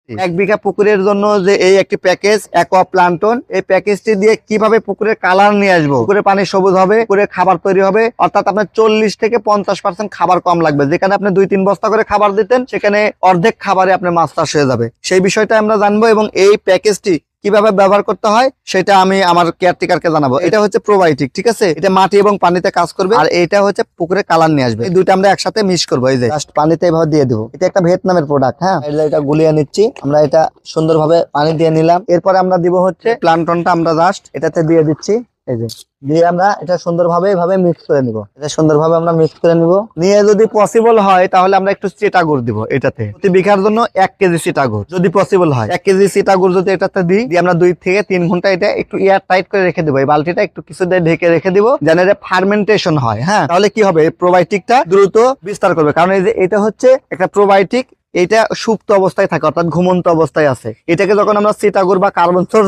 1 বিঘা পুকুরের জন্য যে এই একটি প্যাকেজ অ্যাকোয়া প্লান্টন, এই প্যাকেজটি দিয়ে কিভাবে পুকুরের কালার নিয়ে আসবো, পুকুরের পানি সবুজ হবে, পুকুরে খাবার তৈরি হবে, অর্থাৎ আপনার 40 থেকে 50% খাবার কম লাগবে। যেখানে আপনি 2-3 বস্তা করে খাবার দিতেন, সেখানে অর্ধেক খাবারে আপনার মাছ চাষ হয়ে যাবে। সেই বিষয়টা আমরা জানবো এবং এই প্যাকেজটি কিভাবে ব্যবহার করতে হয় সেটা আমি আমার কেয়ারটেকারকে জানাবো। এটা হচ্ছে প্রোবায়োটিক, ঠিক আছে? এটা মাটি এবং পানিতে কাজ করবে, আর এটা হচ্ছে পুকুরে কালার নিয়ে আসবে। এই দুইটা আমরা একসাথে মিক্স করবো। এই যে জাস্ট পানিতে এভাবে দিয়ে দেবো। এটা একটা ভিয়েতনামের প্রোডাক্ট। হ্যাঁ, এটা গুলিয়ে নিচ্ছি আমরা। এটা সুন্দরভাবে পানি দিয়ে নিলাম। এরপরে আমরা দিব হচ্ছে প্লান্টনটা, আমরা জাস্ট এটাতে দিয়ে দিচ্ছি। এই যে দিয়ে আমরা এটা সুন্দরভাবে এভাবে মিক্স করে নিব। এটা সুন্দরভাবে আমরা মিক্স করে নিব। নিয়ে যদি পসিবল হয় তাহলে আমরা একটু চিটাগুড় দিব এটাতে। প্রতি বিঘার জন্য 1 কেজি চিটাগুড় যদি পসিবল হয়। 1 কেজি চিটাগুড় যদি এটাতে দিই, আমরা 2 থেকে 3 ঘন্টা এটা একটু এয়ার টাইট করে রেখে দিব। এই বালতিটা একটু কিছু দিয়ে ঢেকে রেখে দিব, যেন এটা ফার্মেন্টেশন হয়। হ্যাঁ, তাহলে কি হবে, প্রোবায়োটিকটা দ্রুত বিস্তার করবে। কারণ এই যে এটা হচ্ছে একটা প্রোবায়োটিক, এটা সুপ্ত অবস্থায় থাকে, অর্থাৎ ঘুমন্ত অবস্থায় আছে। এটাকে যখন আমরা চিটাগুড় বা কার্বন সোর্স